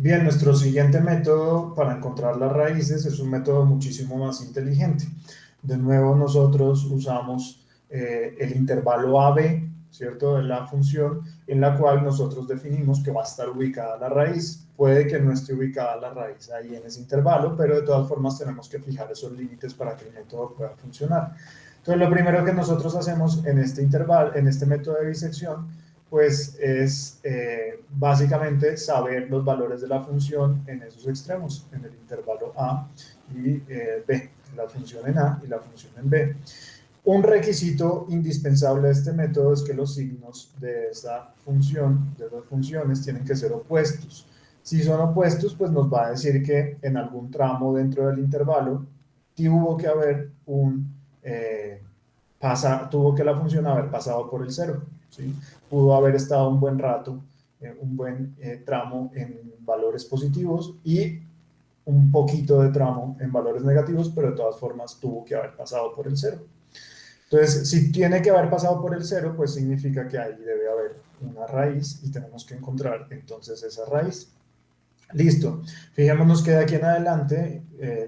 Bien, nuestro siguiente método para encontrar las raíces es un método muchísimo más inteligente. De nuevo, nosotros usamos el intervalo AB, ¿cierto?, de la función en la cual nosotros definimos que va a estar ubicada la raíz. Puede que no esté ubicada la raíz ahí en ese intervalo, pero de todas formas tenemos que fijar esos límites para que el método pueda funcionar. Entonces, lo primero que nosotros hacemos en este intervalo, en este método de bisección, pues es básicamente saber los valores de la función en esos extremos, en el intervalo A y B, la función en A y la función en B. Un requisito indispensable de este método es que los signos de esa función, de las funciones, tienen que ser opuestos. Si son opuestos, pues nos va a decir que en algún tramo dentro del intervalo tuvo que haber tuvo que la función haber pasado por el cero, ¿sí? Pudo haber estado un buen rato, un buen tramo en valores positivos y un poquito de tramo en valores negativos, pero de todas formas tuvo que haber pasado por el cero. Entonces, si tiene que haber pasado por el cero, pues significa que ahí debe haber una raíz y tenemos que encontrar entonces esa raíz. Listo. Fijémonos que de aquí en adelante,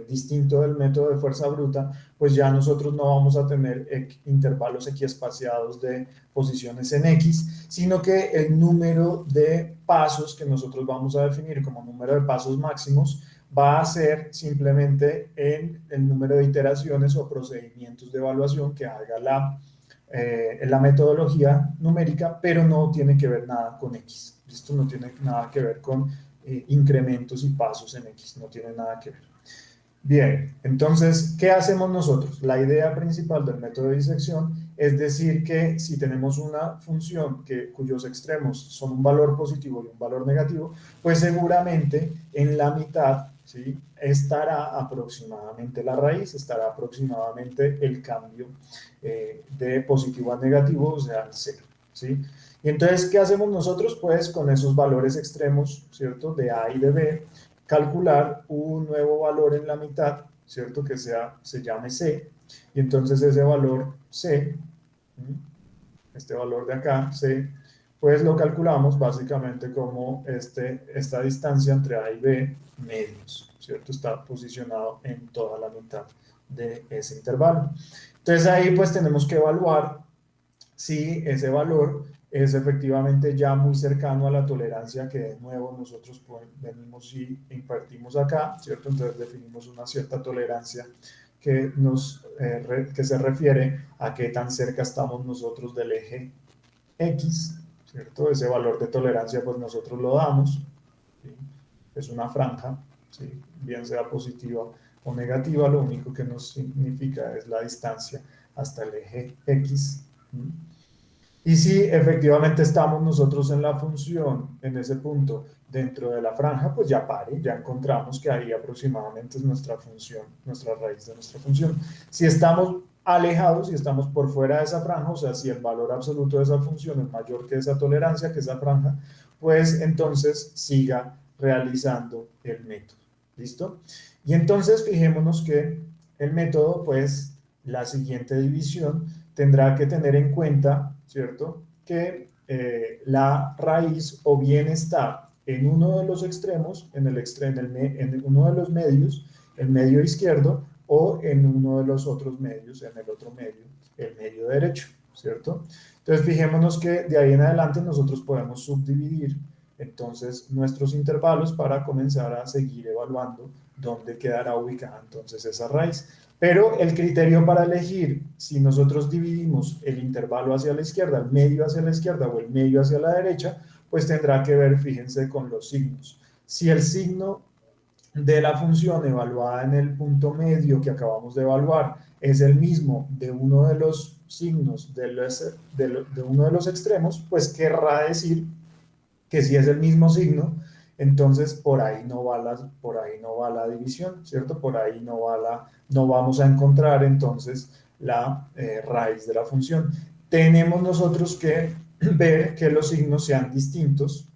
distinto del método de fuerza bruta, pues ya nosotros no vamos a tener intervalos equiespaciados de posiciones en X, sino que el número de pasos que nosotros vamos a definir como número de pasos máximos va a ser simplemente en el número de iteraciones o procedimientos de evaluación que haga la metodología numérica, pero no tiene que ver nada con X. Esto no tiene nada que ver con incrementos y pasos en X, no tiene nada que ver. Bien, entonces, ¿qué hacemos nosotros? La idea principal del método de disección es decir que si tenemos una función cuyos extremos son un valor positivo y un valor negativo, pues seguramente en la mitad, ¿sí?, estará aproximadamente la raíz, estará aproximadamente el cambio de positivo a negativo, o sea, al cero, ¿sí? Y entonces, ¿qué hacemos nosotros? Pues con esos valores extremos, ¿cierto?, de A y de B, calcular un nuevo valor en la mitad, ¿cierto?, que se llame C, y entonces ese valor C, este valor de acá, C, pues lo calculamos básicamente como esta distancia entre A y B medios, ¿cierto? Está posicionado en toda la mitad de ese intervalo. Entonces ahí pues tenemos que evaluar si ese valor es efectivamente ya muy cercano a la tolerancia que de nuevo nosotros venimos y impartimos acá, ¿cierto? Entonces definimos una cierta tolerancia que se refiere a qué tan cerca estamos nosotros del eje X, ¿cierto? Ese valor de tolerancia pues nosotros lo damos, ¿sí? Es una franja, ¿sí?, bien sea positiva o negativa, lo único que nos significa es la distancia hasta el eje X. ¿Sí? Y si efectivamente estamos nosotros en la función, en ese punto, dentro de la franja, pues ya pare, ya encontramos que ahí aproximadamente es nuestra función, nuestra raíz de nuestra función. Si estamos alejados, si estamos por fuera de esa franja, o sea, si el valor absoluto de esa función es mayor que esa tolerancia, que esa franja, pues entonces siga realizando el método. ¿Listo? Y entonces fijémonos que el método, pues, la siguiente división tendrá que tener en cuenta, ¿cierto?, que la raíz o bien está en uno de los extremos, en uno de los medios, el medio izquierdo, o en uno de los otros medios, en el otro medio, el medio derecho, ¿cierto? Entonces fijémonos que de ahí en adelante nosotros podemos subdividir entonces nuestros intervalos para comenzar a seguir evaluando dónde quedará ubicada entonces esa raíz. Pero el criterio para elegir si nosotros dividimos el intervalo hacia la izquierda, el medio hacia la izquierda o el medio hacia la derecha, pues tendrá que ver, fíjense, con los signos. Si el signo de la función evaluada en el punto medio que acabamos de evaluar es el mismo de uno de los signos de uno de los extremos, pues querrá decir que si es el mismo signo, entonces por ahí no va la división, ¿cierto? Por ahí no vamos a encontrar entonces la raíz de la función. Tenemos nosotros que ver que los signos sean distintos,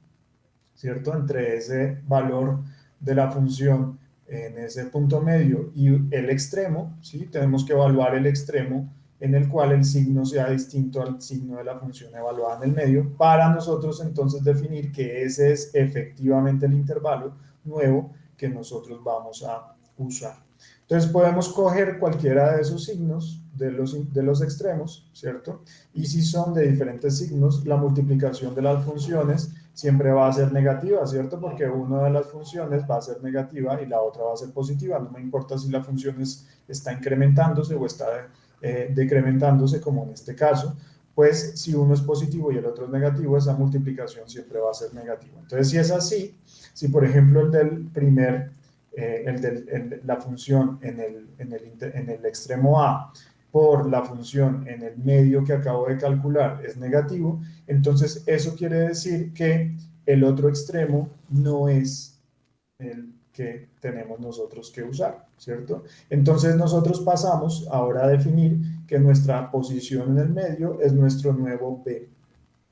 ¿cierto?, entre ese valor de la función en ese punto medio y el extremo, ¿sí? Tenemos que evaluar el extremo en el cual el signo sea distinto al signo de la función evaluada en el medio, para nosotros entonces definir que ese es efectivamente el intervalo nuevo que nosotros vamos a usar. Entonces podemos coger cualquiera de esos signos de los extremos, ¿cierto? Y si son de diferentes signos, la multiplicación de las funciones siempre va a ser negativa, ¿cierto? Porque una de las funciones va a ser negativa y la otra va a ser positiva. No me importa si la función está incrementándose o está decrementándose, como en este caso. Pues si uno es positivo y el otro es negativo, esa multiplicación siempre va a ser negativa. Entonces, si es así, si por ejemplo el del primer la función en el extremo A por la función en el medio que acabo de calcular es negativo, entonces eso quiere decir que el otro extremo no es el que tenemos nosotros que usar, ¿cierto? Entonces nosotros pasamos ahora a definir que nuestra posición en el medio es nuestro nuevo B,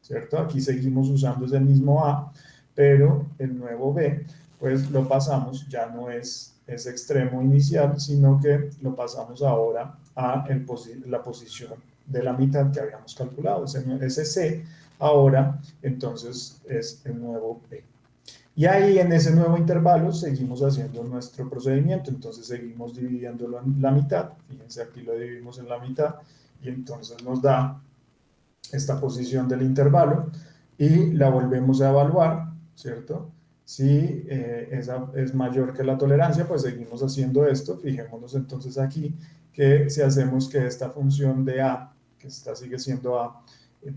¿cierto? Aquí seguimos usando ese mismo A, pero el nuevo B, pues lo pasamos, ya no es ese extremo inicial, sino que lo pasamos ahora a la posición de la mitad que habíamos calculado. Ese C ahora entonces es el nuevo B. Y ahí en ese nuevo intervalo seguimos haciendo nuestro procedimiento, entonces seguimos dividiéndolo en la mitad, fíjense aquí lo dividimos en la mitad y entonces nos da esta posición del intervalo y la volvemos a evaluar, ¿cierto? Si esa es mayor que la tolerancia, pues seguimos haciendo esto. Fijémonos entonces aquí que si hacemos que esta función de A, que sigue siendo A,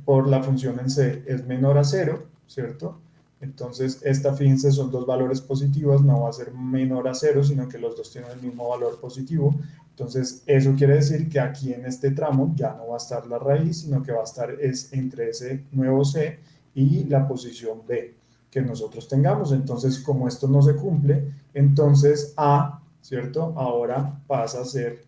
por la función en C es menor a 0, ¿cierto? Entonces, fíjense, son dos valores positivos, no va a ser menor a 0, sino que los dos tienen el mismo valor positivo. Entonces, eso quiere decir que aquí en este tramo ya no va a estar la raíz, sino que va a estar entre ese nuevo C y la posición B que nosotros tengamos. Entonces, como esto no se cumple, entonces A, ¿cierto? Ahora pasa a ser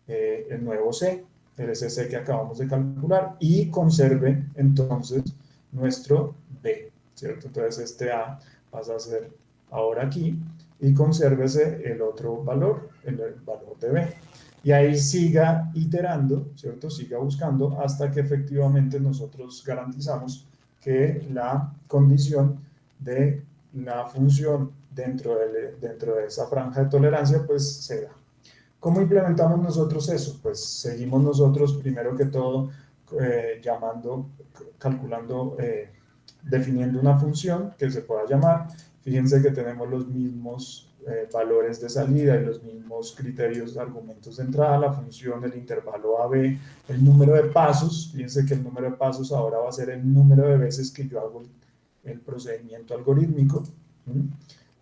el nuevo C, el SC que acabamos de calcular, y conserve entonces nuestro B, ¿cierto? Entonces este A pasa a ser ahora aquí y consérvese el otro valor, el valor de B. Y ahí siga iterando, ¿cierto? Siga buscando hasta que efectivamente nosotros garantizamos que la condición de la función dentro de esa franja de tolerancia pues se da. ¿Cómo implementamos nosotros eso? Pues seguimos nosotros primero que todo calculando, definiendo una función que se pueda llamar. Fíjense que tenemos los mismos valores de salida y los mismos criterios de argumentos de entrada, la función, el intervalo AB, el número de pasos. Fíjense que el número de pasos ahora va a ser el número de veces que yo hago el procedimiento algorítmico, ¿sí?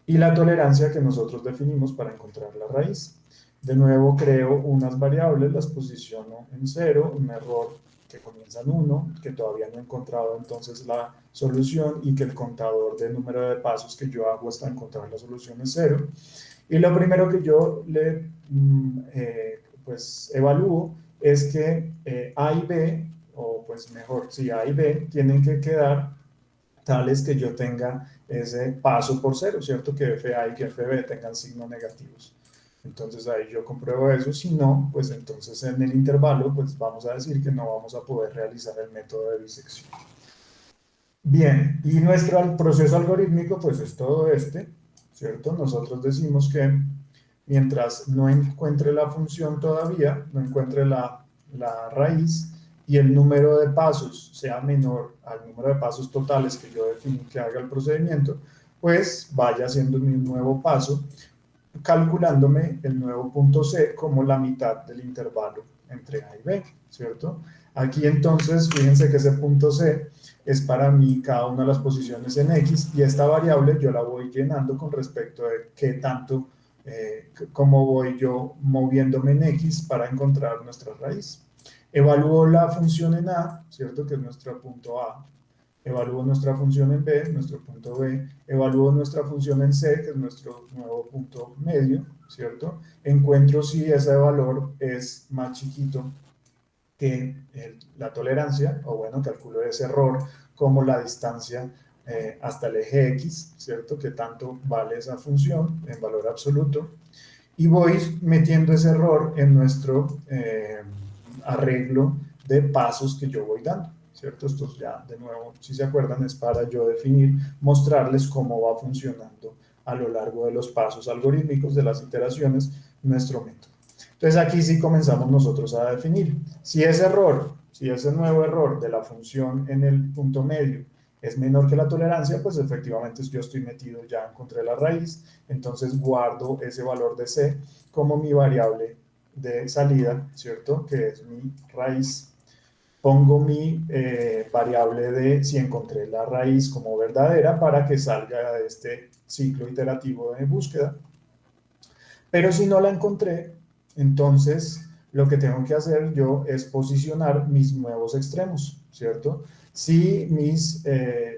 Y la tolerancia que nosotros definimos para encontrar la raíz. De nuevo creo unas variables, las posiciono en 0, un error que comienza en 1, que todavía no he encontrado entonces la solución y que el contador de número de pasos que yo hago hasta encontrar la solución es 0. Y lo primero que yo pues evalúo es que A y B, o pues mejor, si A y B tienen que quedar tales que yo tenga ese paso por 0, ¿cierto? Que FA y que FB tengan signos negativos. Entonces ahí yo compruebo eso, si no, pues entonces en el intervalo pues vamos a decir que no vamos a poder realizar el método de bisección. Bien, y nuestro proceso algorítmico pues es todo ¿cierto? Nosotros decimos que mientras no encuentre la función todavía, no encuentre la raíz y el número de pasos sea menor al número de pasos totales que yo definí que haga el procedimiento, pues vaya haciendo un nuevo paso calculándome el nuevo punto C como la mitad del intervalo entre A y B, ¿cierto? Aquí entonces, fíjense que ese punto C es para mí cada una de las posiciones en X y esta variable yo la voy llenando con respecto de qué tanto, cómo voy yo moviéndome en X para encontrar nuestra raíz. Evalúo la función en A, ¿cierto? Que es nuestro punto A. Evalúo nuestra función en B, nuestro punto B, evalúo nuestra función en C, que es nuestro nuevo punto medio, ¿cierto? Encuentro si ese valor es más chiquito que la tolerancia, o bueno, calculo ese error como la distancia hasta el eje X, ¿cierto? Que tanto vale esa función en valor absoluto. Y voy metiendo ese error en arreglo de pasos que yo voy dando, ¿cierto? Esto ya, de nuevo, si se acuerdan, es para yo definir, mostrarles cómo va funcionando a lo largo de los pasos algorítmicos de las iteraciones nuestro método. Entonces aquí sí comenzamos nosotros a definir. Si ese error, si ese nuevo error de la función en el punto medio es menor que la tolerancia, pues efectivamente yo estoy metido, ya encontré la raíz, entonces guardo ese valor de C como mi variable de salida, ¿cierto? Que es mi raíz. Pongo mi variable de si encontré la raíz como verdadera para que salga de este ciclo iterativo de búsqueda. Pero si no la encontré, entonces lo que tengo que hacer yo es posicionar mis nuevos extremos, ¿cierto? Si mis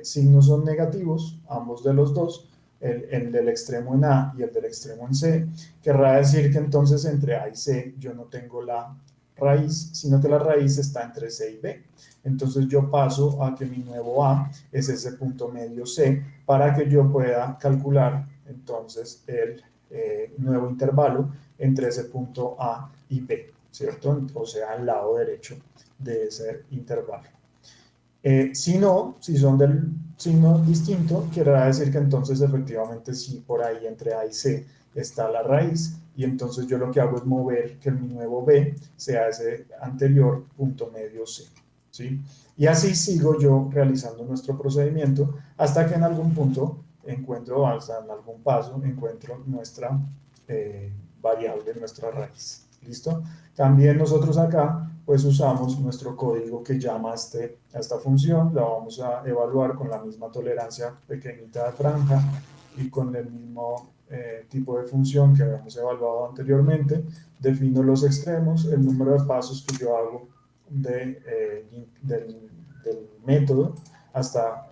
signos son negativos, ambos de los dos, el del extremo en A y el del extremo en C, querrá decir que entonces entre A y C yo no tengo la raíz, sino que la raíz está entre C y B. Entonces yo paso a que mi nuevo A es ese punto medio C para que yo pueda calcular entonces el nuevo intervalo entre ese punto A y B, ¿cierto? O sea, al lado derecho de ese intervalo. Si no, si son del signo distinto, querrá decir que entonces efectivamente sí, por ahí entre A y C está la raíz, y entonces yo lo que hago es mover que mi nuevo B sea ese anterior punto medio C, ¿sí? Y así sigo yo realizando nuestro procedimiento hasta que en algún punto encuentro, hasta en algún paso, encuentro nuestra variable, nuestra raíz. ¿Listo? También nosotros acá pues usamos nuestro código que llama a esta función, la vamos a evaluar con la misma tolerancia pequeñita de franja y con el mismo tipo de función que habíamos evaluado anteriormente. Defino los extremos, el número de pasos que yo hago del método hasta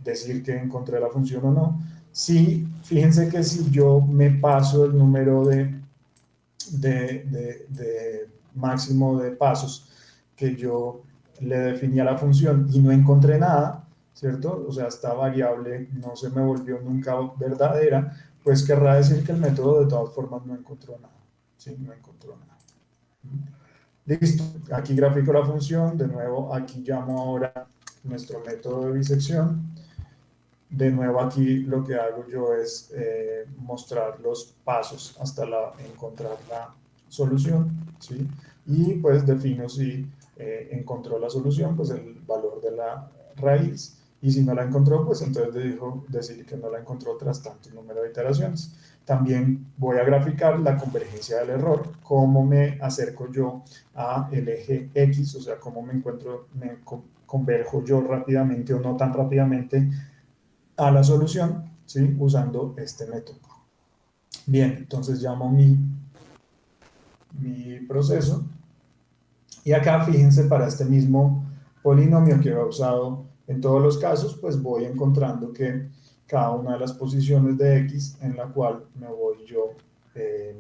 decir que encontré la función o no. Sí, fíjense que si yo me paso el número de máximo de pasos que yo le definí a la función y no encontré nada, ¿cierto? O sea, esta variable no se me volvió nunca verdadera, pues querrá decir que el método de todas formas no encontró nada, ¿sí? No encontró nada. Listo, aquí grafico la función, de nuevo aquí llamo ahora nuestro método de bisección. De nuevo aquí lo que hago yo es mostrar los pasos hasta encontrar la solución, ¿sí? Y pues defino si encontró la solución, pues el valor de la raíz, y si no la encontró, pues entonces decir que no la encontró tras tanto número de iteraciones. También voy a graficar la convergencia del error, cómo me acerco yo a el eje X, o sea, cómo me converjo yo rápidamente o no tan rápidamente a la solución, ¿sí? Usando este método. Bien, entonces llamo mi proceso, y acá fíjense, para este mismo polinomio que he usado en todos los casos, pues voy encontrando que cada una de las posiciones de X en la cual me voy yo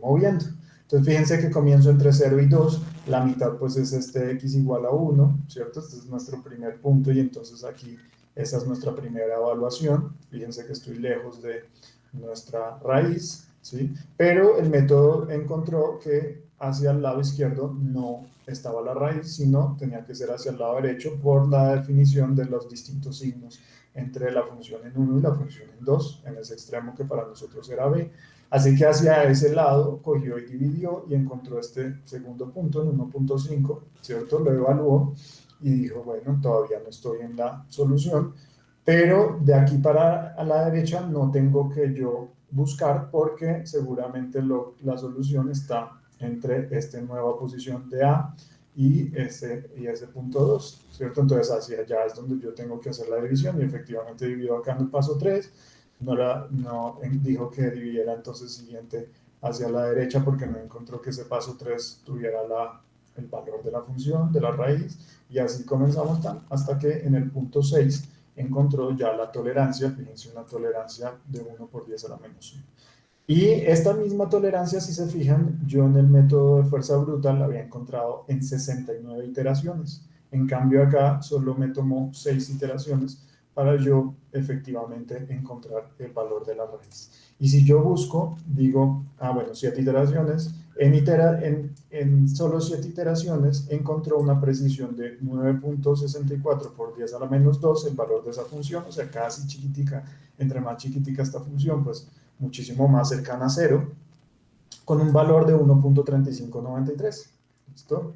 moviendo. Entonces fíjense que comienzo entre 0 y 2, la mitad pues es este X igual a 1, ¿cierto? Este es nuestro primer punto, y entonces aquí esa es nuestra primera evaluación. Fíjense que estoy lejos de nuestra raíz, ¿sí? Pero el método encontró que hacia el lado izquierdo no estaba la raíz, sino tenía que ser hacia el lado derecho por la definición de los distintos signos entre la función en 1 y la función en 2, en ese extremo que para nosotros era B. Así que hacia ese lado cogió y dividió y encontró este segundo punto en 1.5, ¿cierto? Lo evaluó y dijo, bueno, todavía no estoy en la solución, pero de aquí para a la derecha no tengo que yo buscar, porque seguramente la solución está entre esta nueva posición de A y ese punto 2, ¿cierto? Entonces hacia allá es donde yo tengo que hacer la división, y efectivamente dividió acá en el paso 3, no dijo que dividiera entonces siguiente hacia la derecha porque no encontró que ese paso 3 tuviera el valor de la función, de la raíz, y así comenzamos hasta que en el punto 6 encontró ya la tolerancia, fíjense, una tolerancia de 1 por 10 a la menos 1. Y esta misma tolerancia, si se fijan, yo en el método de fuerza bruta la había encontrado en 69 iteraciones. En cambio acá solo me tomó 6 iteraciones para yo efectivamente encontrar el valor de la raíz. Y si yo busco, digo, bueno, 7 iteraciones, en solo 7 iteraciones encontró una precisión de 9.64 por 10 a la menos 2, el valor de esa función, o sea, casi chiquitica. Entre más chiquitica esta función, pues muchísimo más cercana a 0, con un valor de 1.3593. ¿Listo?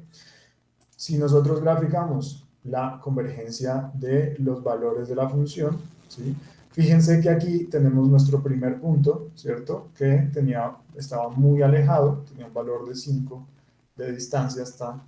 Si nosotros graficamos la convergencia de los valores de la función, ¿sí? Fíjense que aquí tenemos nuestro primer punto, ¿cierto? Que estaba muy alejado, tenía un valor de 5 de distancia hasta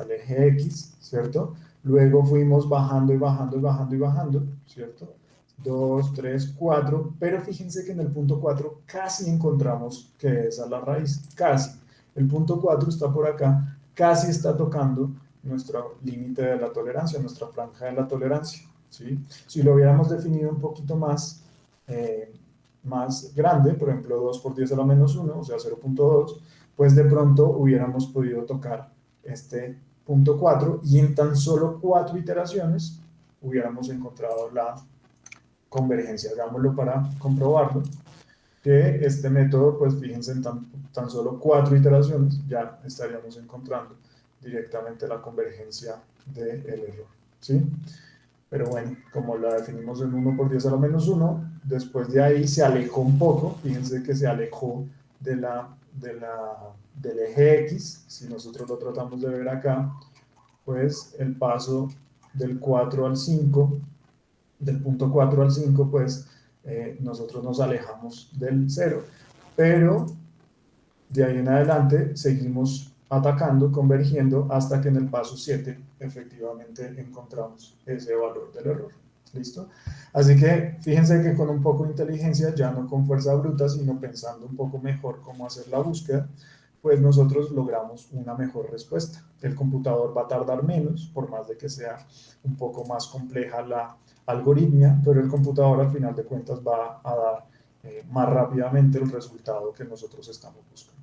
el eje X, ¿cierto? Luego fuimos bajando y bajando y bajando y bajando, ¿cierto? 2, 3, 4, pero fíjense que en el punto 4 casi encontramos que esa es la raíz, casi. El punto 4 está por acá, casi está tocando nuestro límite de la tolerancia, nuestra franja de la tolerancia, ¿sí? Si lo hubiéramos definido un poquito más grande, por ejemplo 2 por 10 a la menos 1, o sea 0.2, pues de pronto hubiéramos podido tocar este punto 4 y en tan solo 4 iteraciones hubiéramos encontrado la convergencia. Hagámoslo para comprobarlo, que este método, pues fíjense, en tan solo 4 iteraciones ya estaríamos encontrando directamente la convergencia del error, ¿sí? Pero bueno, como la definimos en 1 por 10 a la menos 1, después de ahí se alejó un poco, fíjense que se alejó del eje X. Si nosotros lo tratamos de ver acá, pues el paso del 4 al 5, del punto 4 al 5, pues nosotros nos alejamos del 0, pero de ahí en adelante seguimos atacando, convergiendo, hasta que en el paso 7 efectivamente encontramos ese valor del error. ¿Listo? Así que fíjense que con un poco de inteligencia, ya no con fuerza bruta, sino pensando un poco mejor cómo hacer la búsqueda, pues nosotros logramos una mejor respuesta. El computador va a tardar menos, por más de que sea un poco más compleja la algoritmia, pero el computador al final de cuentas va a dar más rápidamente el resultado que nosotros estamos buscando.